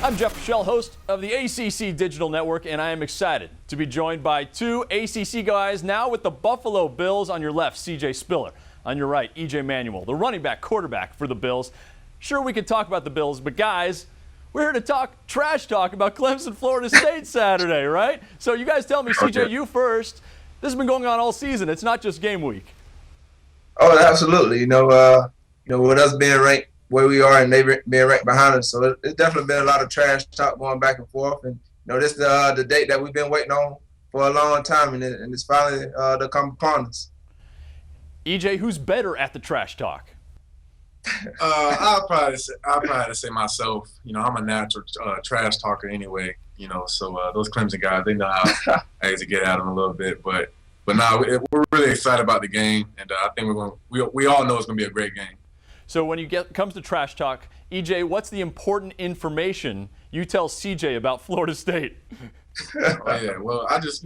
I'm Jeff Fischel, host of the ACC Digital Network, and I am excited to be joined by two ACC guys now with the Buffalo Bills. On your left, CJ Spiller. On your right, EJ Manuel, the running back quarterback for the Bills. Sure, we could talk about the Bills, but guys, we're here to talk trash talk about Clemson, Florida State Saturday, right? So you guys tell me, CJ, you first. This has been going on all season. It's not just game week. Oh, absolutely. You know, with us being ranked where we are and they being ranked behind us, so it's definitely been a lot of trash talk going back and forth. And this is the date that we've been waiting on for a long time, and it's finally to come upon us. EJ, who's better at the trash talk? I'll probably say myself. I'm a natural trash talker anyway. So those Clemson guys, they know how to get at them a little bit. But now we're really excited about the game, and I think we all know it's going to be a great game. So when comes to trash talk, EJ, what's the important information you tell CJ about Florida State? Oh yeah, well I just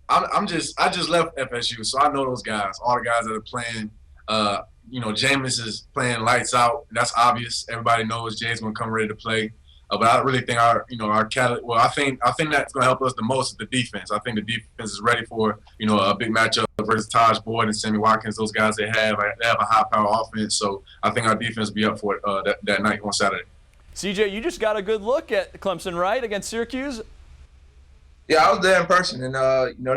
I just left FSU, so I know those guys, all the guys that are playing. Jameis is playing lights out. That's obvious. Everybody knows Jay's going to come ready to play. But I really think I think that's going to help us the most is the defense. I think the defense is ready for, a big matchup versus Taj Boyd and Sammy Watkins. Those guys they have a high-power offense. So I think our defense will be up for it that night on Saturday. CJ, you just got a good look at Clemson, right, against Syracuse? Yeah, I was there in person, and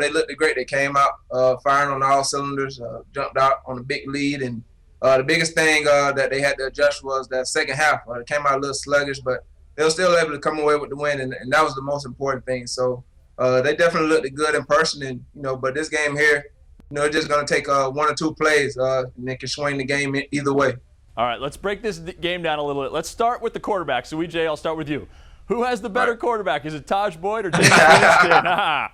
they looked great. They came out firing on all cylinders, jumped out on a big lead, and the biggest thing that they had to adjust was that second half. It came out a little sluggish, but they were still able to come away with the win, and that was the most important thing. So they definitely looked good in person, and but this game here, it's just going to take one or two plays, and they can swing the game either way. All right, let's break this game down a little bit. Let's start with the quarterback. So, EJ, I'll start with you. Who has the better quarterback? Is it Taj Boyd or James Winston? Well,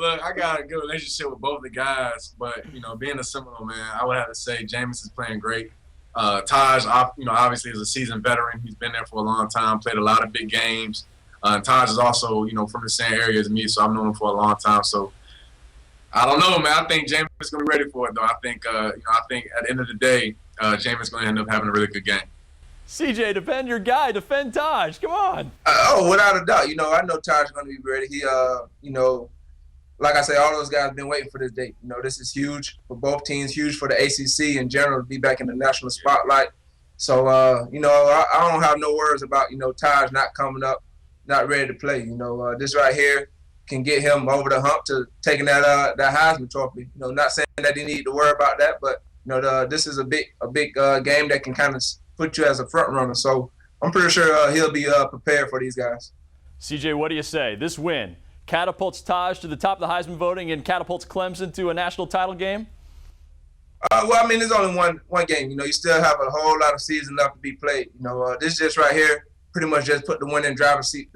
look, I got a good relationship with both the guys, but being a Seminole man, I would have to say Jameis is playing great. Taj, obviously is a seasoned veteran. He's been there for a long time, played a lot of big games. Taj is also, from the same area as me, so I've known him for a long time. So I don't know, man. I think Jameis is going to be ready for it, though. I think at the end of the day, Jameis is going to end up having a really good game. CJ, defend your guy. Defend Taj. Come on. Without a doubt. I know Taj is going to be ready. He, like I say, all those guys have been waiting for this date. This is huge for both teams, huge for the ACC in general to be back in the national spotlight. So, I don't have no worries about, Taj not coming up, not ready to play. This right here can get him over the hump to taking that Heisman Trophy. Not saying that he need to worry about that, but, this is a big game that can kind of put you as a front runner. So I'm pretty sure he'll be prepared for these guys. CJ, what do you say? This win catapults Taj to the top of the Heisman voting and catapults Clemson to a national title game? There's only one game. You still have a whole lot of season left to be played. This just right here pretty much just put the winning driver's seat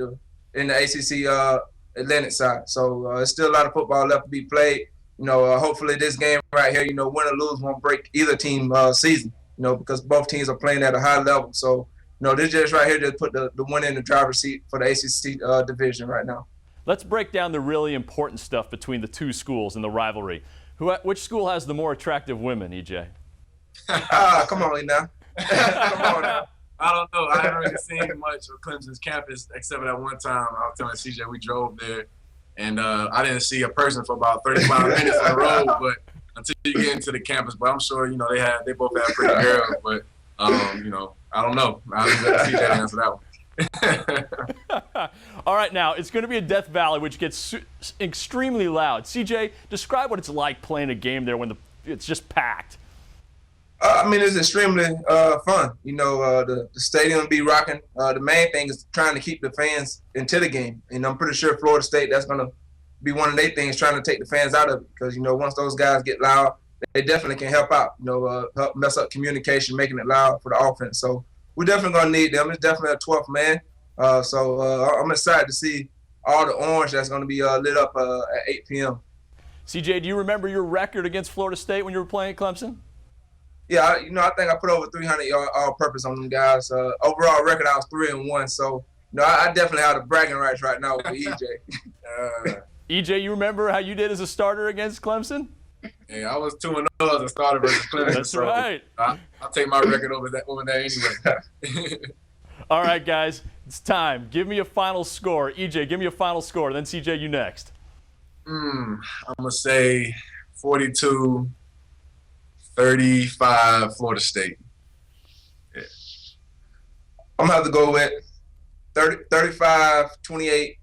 in the ACC Atlantic side. So there's still a lot of football left to be played. Hopefully this game right here, win or lose, won't break either team season. Because both teams are playing at a high level. So this just right here just put the win in the driver's seat for the ACC division right now. Let's break down the really important stuff between the two schools in the rivalry. Which school has the more attractive women, EJ? Come on now. Come on now. I don't know. I haven't really seen much of Clemson's campus except for that one time I was telling CJ we drove there, and I didn't see a person for about 35 minutes on the road. But until you get into the campus, but I'm sure they both have pretty girls. But I don't know. I'll just let CJ answer that one. All right, now it's going to be a Death Valley, which gets extremely loud. CJ, describe what it's like playing a game there when it's just packed. It's extremely fun. The stadium will be rocking. The main thing is trying to keep the fans into the game, and I'm pretty sure Florida State, that's going to be one of their things, trying to take the fans out of it, because once those guys get loud, they definitely can help out. Help mess up communication, making it loud for the offense. So we're definitely going to need them. It's definitely a 12th man. So I'm excited to see all the orange that's going to be lit up at 8 p.m. CJ, do you remember your record against Florida State when you were playing at Clemson? Yeah, I think I put over 300 yards all-purpose on them guys. Overall record, I was 3-1. So, I definitely have the bragging rights right now with EJ. EJ, you remember how you did as a starter against Clemson? Yeah, I was 2-0 as a starter versus Clemson. That's right. I'll take my record over that anyway. All right, guys, it's time. Give me a final score. EJ, give me a final score. Then CJ, you next. I'm going to say 42-35 Florida State. Yeah. I'm going to have to go with 35-28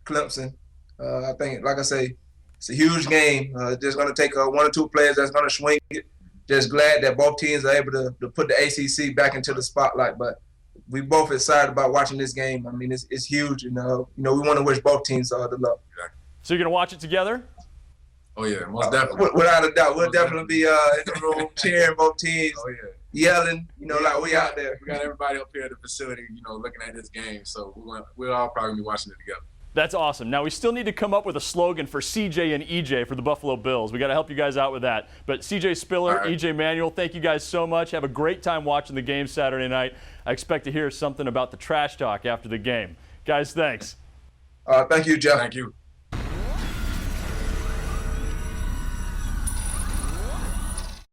Clemson. I think, like I say, it's a huge game. It's just going to take one or two players that's going to swing it. Just glad that both teams are able to put the ACC back into the spotlight. But we both excited about watching this game. I mean, it's huge. We want to wish both teams the luck. So you're going to watch it together? Oh, yeah, most definitely. Without a doubt. We'll definitely be in the room cheering both teams, yelling, like we out there. We got everybody up here at the facility, looking at this game. So we'll all probably be watching it together. That's awesome. Now, we still need to come up with a slogan for CJ and EJ for the Buffalo Bills. We got to help you guys out with that. But CJ Spiller, right. EJ Manuel, thank you guys so much. Have a great time watching the game Saturday night. I expect to hear something about the trash talk after the game. Guys, thanks. Thank you, Jeff. Thank you.